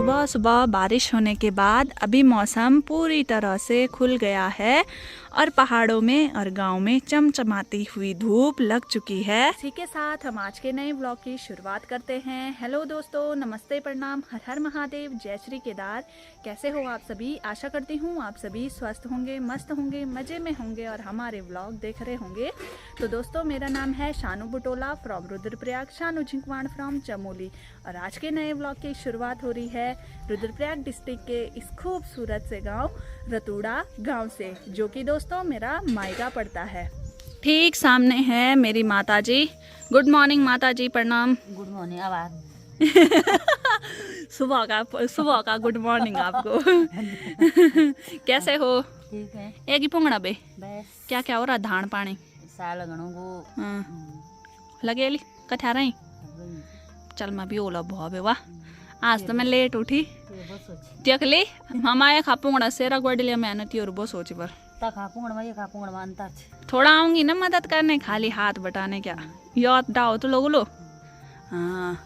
सुबह सुबह बारिश होने के बाद अभी मौसम पूरी तरह से खुल गया है और पहाड़ों में और गांव में चमचमाती हुई धूप लग चुकी है। इसी के साथ हम आज के नए व्लॉग की शुरुआत करते हैं। हेलो दोस्तों, नमस्ते, प्रणाम, हर हर महादेव, जय श्री केदार। कैसे हो आप सभी? आशा करती हूँ आप सभी स्वस्थ होंगे, मस्त होंगे, मज़े में होंगे और हमारे व्लॉग देख रहे होंगे। तो दोस्तों, मेरा नाम है शानू बुटोला फ्रॉम रुद्रप्रयाग, शानू झिंकवाण फ्रॉम चमोली। और आज के नए व्लॉग की शुरुआत हो रही है रुद्रप्रयाग डिस्ट्रिक्ट के इस खूबसूरत से गांव रतूड़ा गांव से, जो कि दोस्तों मेरा मायका पड़ता है। ठीक सामने है मेरी माता जी। गुड मॉर्निंग माता जी, प्रणाम। Good morning. आवाज सुबह का गुड मॉर्निंग आपको। कैसे हो? ठीक है। एक ही पुंगड़ा बे बस क्या क्या हो रहा? धान पानी साल लगणो गो लगेली कठा रही। चल मैं भी ओला बहुत वाह, आज तो मैं लेट उठी। देख ली हम आए खा पुंगड़ा से रगड़ लिया मेहनती और बहुत सोची पर थोड़ा आऊंगी ना मदद करने, खाली हाथ बटाने क्या याद डाओ तो लोग लो। हाँ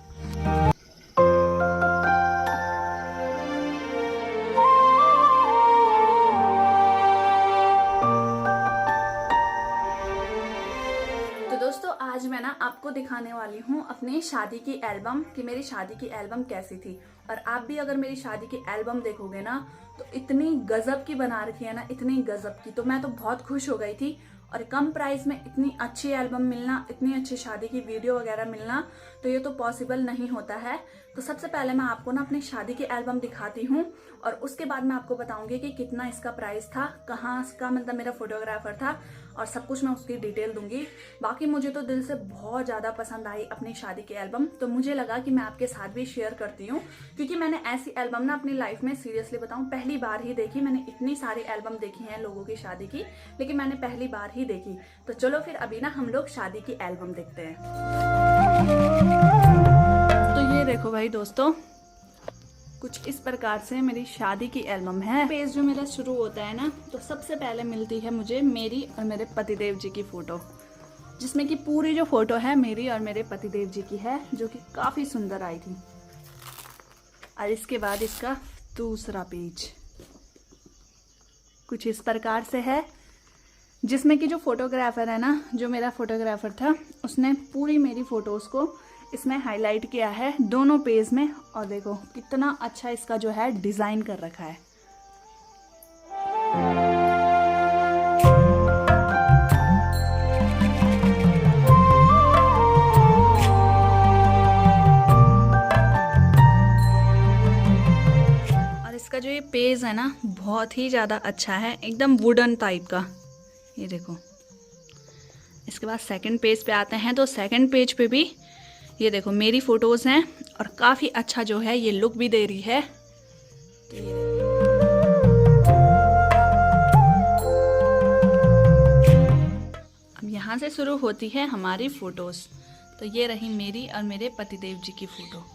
आज मैं ना आपको दिखाने वाली हूँ अपनी शादी की एल्बम कि मेरी शादी की एल्बम कैसी थी। और आप भी अगर मेरी शादी की एल्बम देखोगे ना तो इतनी गजब की बना रखी है ना, इतनी गजब की। तो मैं तो बहुत खुश हो गई थी। और कम प्राइस में इतनी अच्छी एल्बम मिलना, इतनी अच्छी शादी की वीडियो वगैरह मिलना, तो ये तो पॉसिबल नहीं होता है। तो सबसे पहले मैं आपको ना अपनी शादी की एल्बम दिखाती हूँ और उसके बाद मैं आपको बताऊंगी कि कितना इसका प्राइस था, कहाँ इसका मतलब मेरा फोटोग्राफर था, और सब कुछ मैं उसकी डिटेल दूंगी। बाकी मुझे तो दिल से बहुत ज़्यादा पसंद आई अपनी शादी की एल्बम, तो मुझे लगा कि मैं आपके साथ भी शेयर करती हूँ, क्योंकि मैंने ऐसी एल्बम ना अपनी लाइफ में सीरियसली बताऊँ पहली बार ही देखी। मैंने इतनी सारी एल्बम देखी हैं लोगों की शादी की, लेकिन मैंने पहली बार ही देखी। तो चलो फिर अभी ना हम लोग शादी की एल्बम देखते हैं। तो ये देखो भाई दोस्तों, कुछ इस प्रकार से मेरी शादी की एल्बम है। पेज जो मेरा शुरू होता है ना, तो सबसे पहले मिलती है मुझे मेरी और मेरे पतिदेव जी की फोटो, जिसमें कि पूरी जो फोटो है मेरी और मेरे पतिदेव जी की है, जो कि काफी सुंदर आई थी। और इसके बाद इसका दूसरा पेज कुछ इस प्रकार से है, जिसमें कि जो फोटोग्राफर है ना, जो मेरा फोटोग्राफर था, उसने पूरी मेरी फोटोज को इसमें हाईलाइट किया है दोनों पेज में। और देखो कितना अच्छा इसका जो है डिजाइन कर रखा है। और इसका जो ये पेज है ना, बहुत ही ज्यादा अच्छा है, एकदम वुडन टाइप का। ये देखो। इसके बाद सेकंड पेज पे आते हैं, तो सेकंड पेज पे भी ये देखो मेरी फोटोज हैं और काफी अच्छा जो है ये लुक भी दे रही है। अब यहाँ से शुरू होती है हमारी फोटोज। तो ये रही मेरी और मेरे पतिदेव जी की फोटो।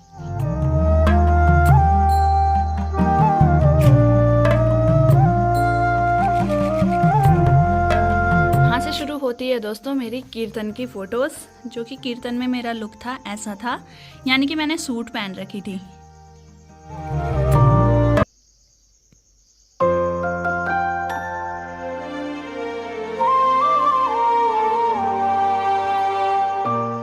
शुरू होती है दोस्तों मेरी कीर्तन की फोटोज, जो कि कीर्तन में मेरा लुक था ऐसा था, यानी कि मैंने सूट पहन रखी थी।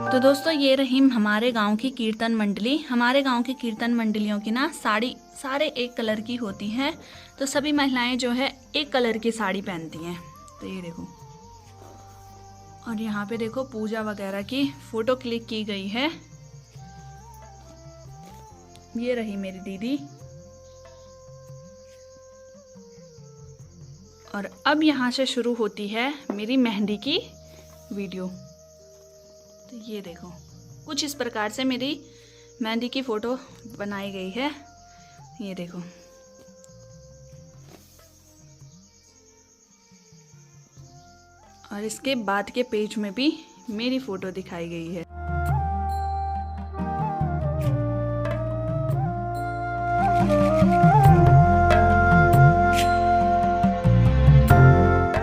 तो दोस्तों ये रही हमारे गांव की कीर्तन मंडली। हमारे गांव की कीर्तन मंडलियों की ना साड़ी सारे एक कलर की होती हैं, तो सभी महिलाएं जो है एक कलर की साड़ी पहनती हैं। तो ये देखो, और यहाँ पे देखो पूजा वगैरह की फोटो क्लिक की गई है। ये रही मेरी दीदी। और अब यहाँ से शुरू होती है मेरी मेहंदी की वीडियो। तो ये देखो कुछ इस प्रकार से मेरी मेहंदी की फोटो बनाई गई है। ये देखो, और इसके बाद के पेज में भी मेरी फोटो दिखाई गई है।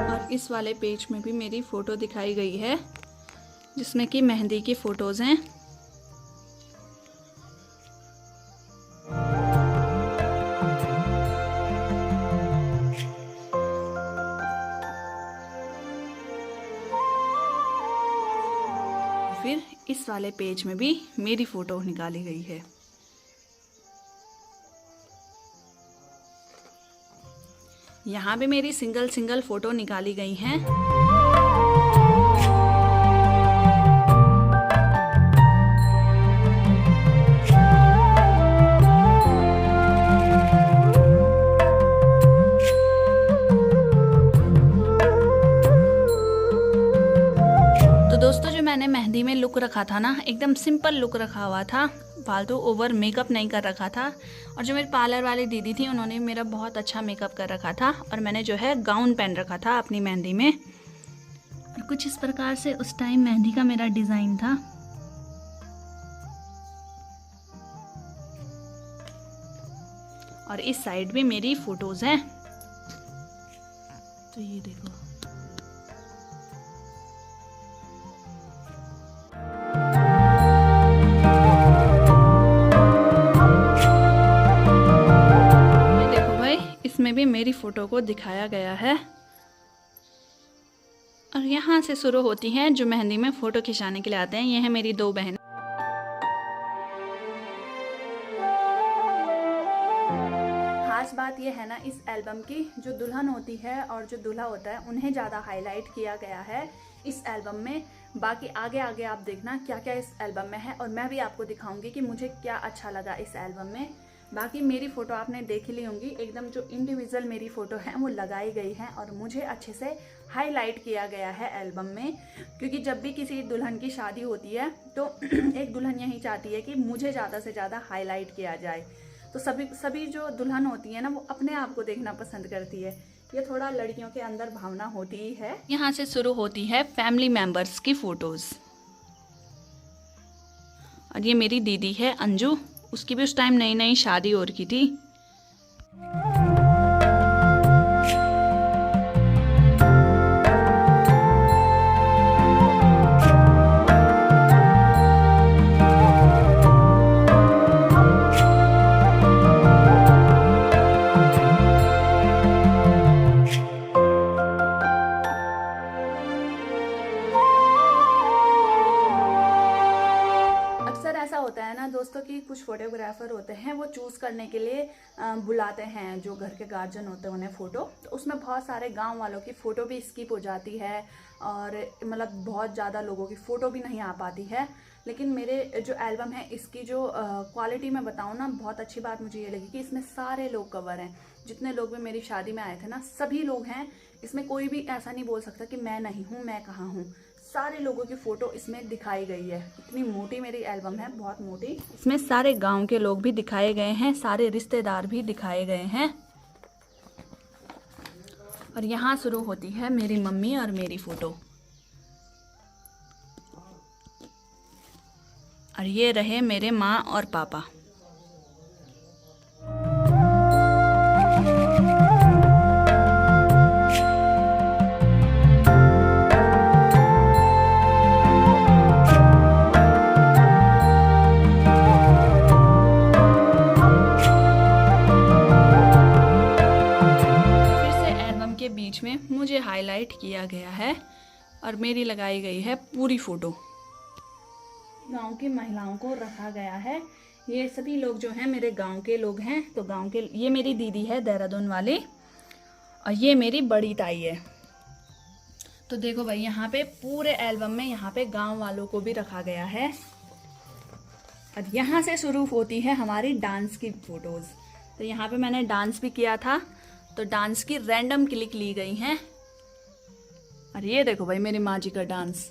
और इस वाले पेज में भी मेरी फोटो दिखाई गई है, जिसमें कि मेहंदी की फोटोज हैं। वाले पेज में भी मेरी फ़ोटो निकाली गई है। यहाँ भी मेरी सिंगल सिंगल फ़ोटो निकाली गई हैं। दोस्तों जो मैंने मेहंदी में लुक रखा था ना, एकदम सिंपल लुक रखा हुआ था, फालतू ओवर मेकअप नहीं कर रखा था। और जो मेरी पार्लर वाली दीदी थी उन्होंने मेरा बहुत अच्छा मेकअप कर रखा था और मैंने जो है गाउन पहन रखा था अपनी मेहंदी में। और कुछ इस प्रकार से उस टाइम मेहंदी का मेरा डिज़ाइन था। और इस साइड भी मेरी फ़ोटोज़ हैं, तो ये देखो। इसमें भी मेरी फ़ोटो को दिखाया गया है। और यहाँ से शुरू होती हैं जो मेहंदी में फ़ोटो खिंचाने के लिए आते हैं। ये है मेरी 2 बहनें। खास बात ये है ना इस एल्बम की, जो दुल्हन होती है और जो दूल्हा होता है उन्हें ज़्यादा हाईलाइट किया गया है इस एल्बम में। बाकी आगे आगे आप देखना क्या क्या इस एल्बम में है, और मैं भी आपको दिखाऊंगी कि मुझे क्या अच्छा लगा इस एल्बम में। बाकी मेरी फ़ोटो आपने देख ली होंगी, एकदम जो इंडिविजुअल मेरी फ़ोटो है वो लगाई गई है और मुझे अच्छे से हाईलाइट किया गया है एल्बम में। क्योंकि जब भी किसी दुल्हन की शादी होती है तो एक दुल्हन यही चाहती है कि मुझे ज़्यादा से ज़्यादा हाईलाइट किया जाए। तो सभी जो दुल्हन होती है ना वो अपने आप को देखना पसंद करती है। ये थोड़ा लड़कियों के अंदर भावना होती ही है। यहाँ से शुरू होती है फैमिली मेम्बर्स की फ़ोटोज़। और ये मेरी दीदी है अंजू, उसकी भी उस टाइम नई नई शादी हो रखी थी। दोस्तों की कुछ फोटोग्राफर होते हैं वो चूज़ करने के लिए बुलाते हैं जो घर के गार्जियन होते हैं उन्हें फ़ोटो। तो उसमें बहुत सारे गांव वालों की फ़ोटो भी स्किप हो जाती है और मतलब बहुत ज़्यादा लोगों की फ़ोटो भी नहीं आ पाती है। लेकिन मेरे जो एल्बम है इसकी जो क्वालिटी मैं बताऊँ ना, बहुत अच्छी बात मुझे ये लगी कि इसमें सारे लोग कवर हैं। जितने लोग भी मेरी शादी में आए थे ना, सभी लोग हैं इसमें। कोई भी ऐसा नहीं बोल सकता कि मैं नहीं हूँ, मैं कहाँ हूँ। सारे लोगों की फ़ोटो इसमें दिखाई गई है। इतनी मोटी मेरी एल्बम है, बहुत मोटी। इसमें सारे गांव के लोग भी दिखाए गए हैं, सारे रिश्तेदार भी दिखाए गए हैं। और यहाँ शुरू होती है मेरी मम्मी और मेरी फ़ोटो। और ये रहे मेरे माँ और पापा। बीच में मुझे हाईलाइट किया गया है और मेरी लगाई गई है पूरी फ़ोटो। गांव की महिलाओं को रखा गया है। ये सभी लोग जो हैं मेरे गांव के लोग हैं। तो गांव के, ये मेरी दीदी है देहरादून वाली और ये मेरी बड़ी ताई है। तो देखो भाई यहाँ पे पूरे एल्बम में यहाँ पे गांव वालों को भी रखा गया है। और यहाँ से शुरू होती है हमारी डांस की फ़ोटोज़। तो यहाँ पे मैंने डांस भी किया था, तो डांस की रैंडम क्लिक ली गई हैं। और ये देखो भाई मेरी माँ जी का डांस,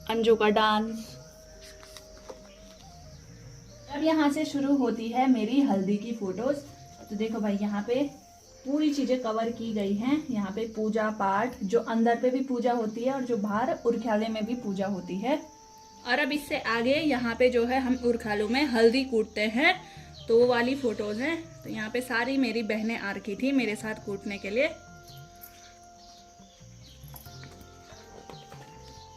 अंजू का डांस। अब यहाँ से शुरू होती है मेरी हल्दी की फ़ोटोज़। तो देखो भाई यहाँ पे पूरी चीज़ें कवर की गई हैं। यहाँ पे पूजा पाठ, जो अंदर पे भी पूजा होती है और जो बाहर उरख्याले में भी पूजा होती है। और अब इससे आगे यहाँ पे जो है हम उरख्यालों में हल्दी कूटते हैं, तो वो वाली फ़ोटोज़ हैं। तो यहाँ पे सारी मेरी बहनें आ रखी थी मेरे साथ कूटने के लिए।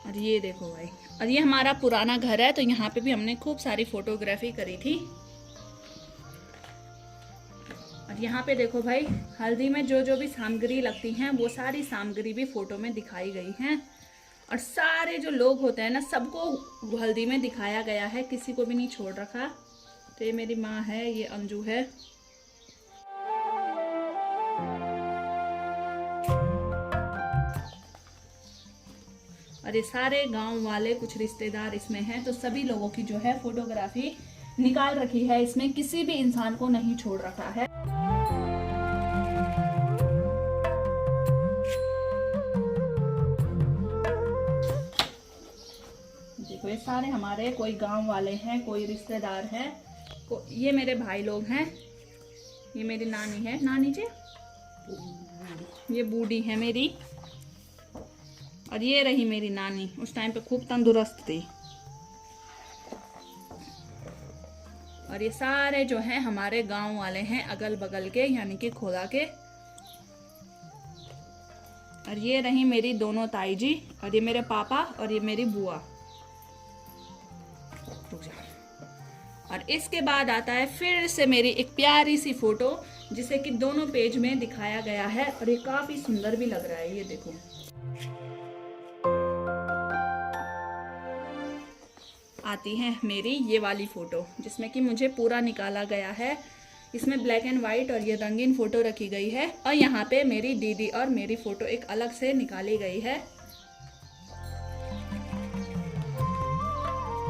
और ये देखो भाई, और ये हमारा पुराना घर है, तो यहाँ पे भी हमने खूब सारी फोटोग्राफी करी थी। और यहाँ पे देखो भाई, हल्दी में जो जो भी सामग्री लगती हैं वो सारी सामग्री भी फ़ोटो में दिखाई गई हैं। और सारे जो लोग होते हैं ना सबको हल्दी में दिखाया गया है, किसी को भी नहीं छोड़ रखा। तो ये मेरी माँ है, ये अंजू है। और ये सारे गांव वाले, कुछ रिश्तेदार इसमें हैं, तो सभी लोगों की जो है फोटोग्राफी निकाल रखी है इसमें, किसी भी इंसान को नहीं छोड़ रखा है। देखो ये सारे हमारे कोई गांव वाले हैं, कोई रिश्तेदार हैं, ये मेरे भाई लोग हैं, ये मेरी नानी है, नानी जी, ये बूढ़ी है मेरी, और ये रही मेरी नानी, उस टाइम पे खूब तंदुरुस्त थी। और ये सारे जो हैं हमारे गांव वाले हैं, अगल बगल के, यानी कि खोदा के। और ये रही मेरी दोनों ताई जी, और ये मेरे पापा, और ये मेरी बुआ। और इसके बाद आता है फिर से मेरी एक प्यारी सी फोटो, जिसे कि दोनों पेज में दिखाया गया है, और ये काफी सुंदर भी लग रहा है। ये देखो, आती है मेरी ये वाली फोटो, जिसमें कि मुझे पूरा निकाला गया है। इसमें ब्लैक एंड व्हाइट और ये रंगीन फोटो रखी गई है, और यहाँ पे मेरी दीदी और मेरी फोटो एक अलग से निकाली गई है।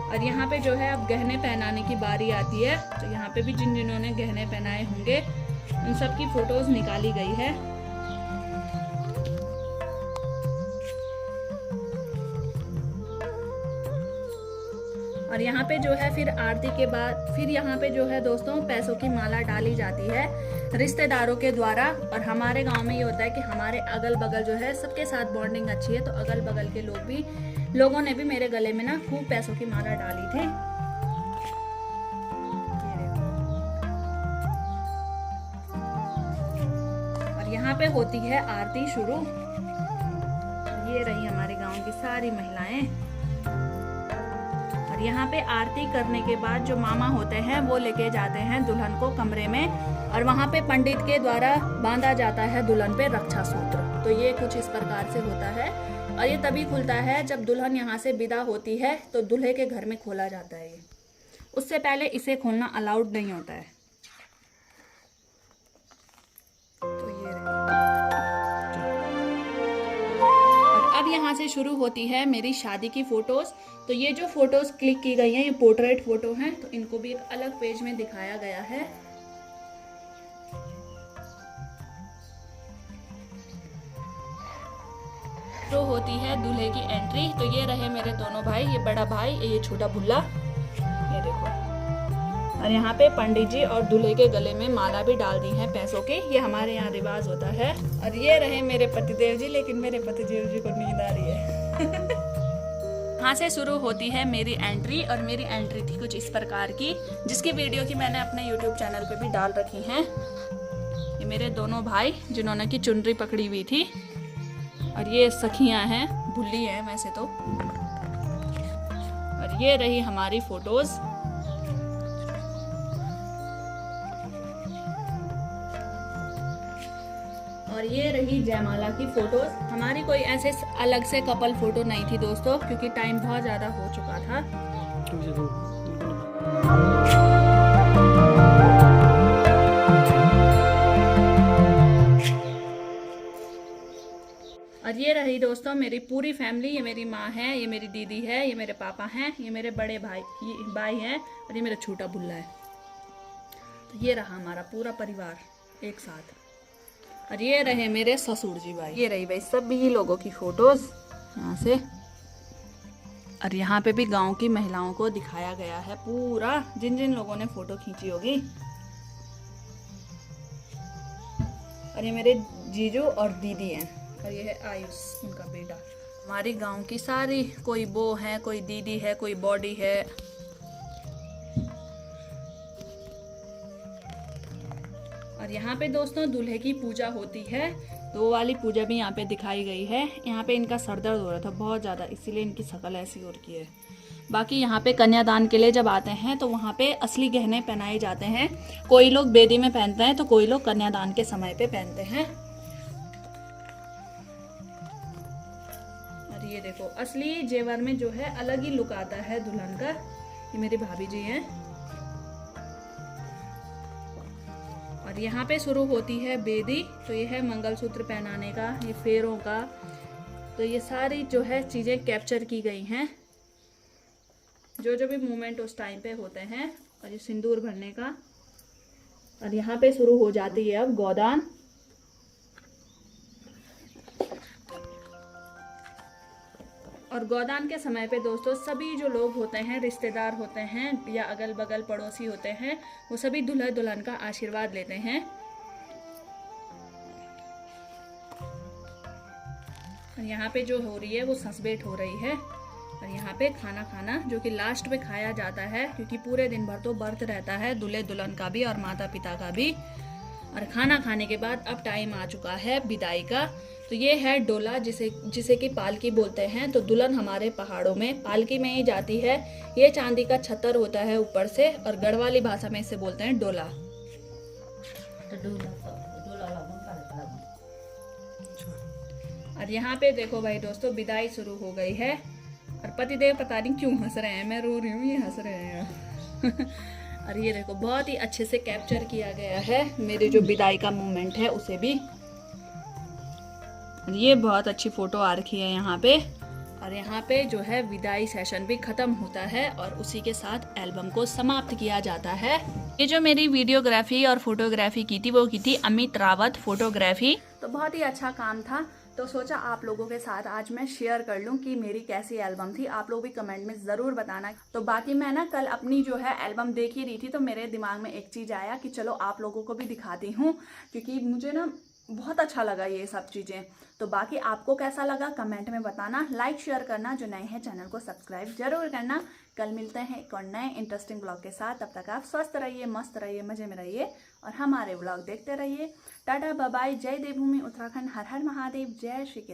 और यहाँ पे जो है अब गहने पहनाने की बारी आती है, तो यहाँ पे भी जिन्होंने गहने पहनाए होंगे उन सब की फोटोज निकाली गई है। और यहाँ पे जो है फिर आरती के बाद फिर यहाँ पे जो है दोस्तों पैसों की माला डाली जाती है रिश्तेदारों के द्वारा। और हमारे गांव में ये होता है कि हमारे अगल बगल जो है सबके साथ बॉन्डिंग अच्छी है, तो अगल बगल के लोगों ने भी मेरे गले में ना खूब पैसों की माला डाली थी। और यहाँ पे होती है आरती शुरू। ये रही हमारे गांव की सारी महिलाएं। और यहाँ पे आरती करने के बाद जो मामा होते हैं वो लेके जाते हैं दुल्हन को कमरे में, और वहाँ पे पंडित के द्वारा बांधा जाता है दुल्हन पे रक्षा सूत्र। तो ये कुछ इस प्रकार से होता है, और ये तभी खुलता है जब दुल्हन यहाँ से विदा होती है, तो दूल्हे के घर में खोला जाता है ये। उससे पहले इसे खोलना अलाउड नहीं होता है। तो ये और अब यहाँ से शुरू होती है मेरी शादी की फोटोज। तो ये जो फोटोज क्लिक की गई हैं ये पोर्ट्रेट फोटो हैं, तो इनको भी एक अलग पेज में दिखाया गया है। तो होती है दूल्हे की एंट्री। तो ये रहे मेरे दोनों भाई, ये बड़ा भाई, ये छोटा भुल्ला, ये देखो। और यहाँ पे पंडित जी और दूल्हे के गले में माला भी डाल दी है पैसों की, ये हमारे यहाँ रिवाज होता है। और ये रहे मेरे पतिदेव जी, लेकिन मेरे पतिदेव जी को नींद आ रही है। यहाँ से शुरू होती है मेरी एंट्री, और मेरी एंट्री थी कुछ इस प्रकार की, जिसकी वीडियो की मैंने अपने YouTube चैनल पे भी डाल रखी है। ये मेरे दोनों भाई जिन्होंने की चुनरी पकड़ी हुई थी, और ये सखियां हैं, भुल्ली है वैसे तो। और ये रही हमारी फोटोज। और ये रही जयमाला की फोटोज। हमारी कोई ऐसे अलग से कपल फोटो नहीं थी दोस्तों, क्योंकि टाइम बहुत ज्यादा हो चुका था। और ये रही दोस्तों मेरी पूरी फैमिली। ये मेरी माँ है, ये मेरी दीदी है, ये मेरे पापा हैं, ये मेरे बड़े भाई हैं, और ये मेरा छोटा भुल्ला है। तो ये रहा हमारा पूरा परिवार एक साथ। और ये रहे मेरे ससुर जी भाई। ये रही भाई सभी लोगों की फोटोज यहाँ से। और यहाँ पे भी गांव की महिलाओं को दिखाया गया है पूरा, जिन जिन लोगों ने फोटो खींची होगी। और ये मेरे जीजू और दीदी हैं, और ये है आयुष, उनका बेटा। हमारी गांव की सारी, कोई बो है, कोई दीदी है, कोई बॉडी है। और यहाँ पे दोस्तों दूल्हे की पूजा होती है, तो वो वाली पूजा भी यहाँ पे दिखाई गई है। यहाँ पे इनका सर दर्द हो रहा था बहुत ज़्यादा, इसीलिए इनकी शक्ल ऐसी हो रही है। बाकी यहाँ पे कन्यादान के लिए जब आते हैं तो वहाँ पे असली गहने पहनाए जाते हैं। कोई लोग बेदी में पहनते हैं, तो कोई लोग कन्यादान के समय पे पहनते हैं। और ये देखो असली जेवर में जो है अलग ही लुक आता है दुल्हन का। ये मेरी भाभी जी हैं। और यहाँ पे शुरू होती है बेदी। तो ये है मंगलसूत्र पहनाने का, ये फेरों का। तो ये सारी जो है चीज़ें कैप्चर की गई हैं, जो जो भी मोमेंट उस टाइम पे होते हैं। और ये सिंदूर भरने का। और यहाँ पे शुरू हो जाती है अब गोदान। और गोदान के समय पे दोस्तों सभी जो लोग होते हैं, रिश्तेदार होते हैं या अगल बगल पड़ोसी होते हैं, वो सभी दूल्हा दुल्हन का आशीर्वाद लेते हैं। और यहाँ पे जो हो रही है वो ससबेट हो रही है। और यहाँ पे खाना खाना जो कि लास्ट में खाया जाता है, क्योंकि पूरे दिन भर तो व्रत रहता है दूल्हे दुल्हन का भी और माता पिता का भी। और खाना खाने के बाद अब टाइम आ चुका है विदाई का। तो ये है डोला, जिसे कि पालकी बोलते हैं। तो दुल्हन हमारे पहाड़ों में पालकी में ही जाती है। ये चांदी का छतर होता है ऊपर से, और गढ़वाली भाषा में इसे बोलते हैं डोला। और यहाँ पे देखो भाई दोस्तों, विदाई शुरू हो गई है। और पतिदेव पता नहीं क्यों हंस रहे हैं, मैं रो रही हूँ, ये हंस रहे हैं। और ये देखो बहुत ही अच्छे से कैप्चर किया गया है मेरे जो विदाई का मोमेंट है उसे भी। ये बहुत अच्छी फोटो आ रखी है यहाँ पे। और यहाँ पे जो है विदाई सेशन भी खत्म होता है और उसी के साथ एल्बम को समाप्त किया जाता है। ये जो मेरी वीडियोग्राफी और फोटोग्राफी की थी वो की थी अमित रावत फोटोग्राफी। तो बहुत ही अच्छा काम था। तो सोचा आप लोगों के साथ आज मैं शेयर कर लूं कि मेरी कैसी एल्बम थी। आप लोग भी कमेंट में ज़रूर बताना। तो बाकी मैं ना कल अपनी जो है एल्बम देख ही रही थी, तो मेरे दिमाग में एक चीज़ आया कि चलो आप लोगों को भी दिखाती हूँ, क्योंकि मुझे ना बहुत अच्छा लगा ये सब चीज़ें। तो बाकी आपको कैसा लगा कमेंट में बताना, लाइक शेयर करना, जो नए हैं चैनल को सब्सक्राइब जरूर करना। कल मिलते हैं एक और नए इंटरेस्टिंग ब्लॉग के साथ। तब तक आप स्वस्थ रहिए, मस्त रहिए, मज़े में रहिए और हमारे ब्लॉग देखते रहिए। Tata bye bye. जय देवभूमि उत्तराखंड। हर हर महादेव। जय श्री केदार।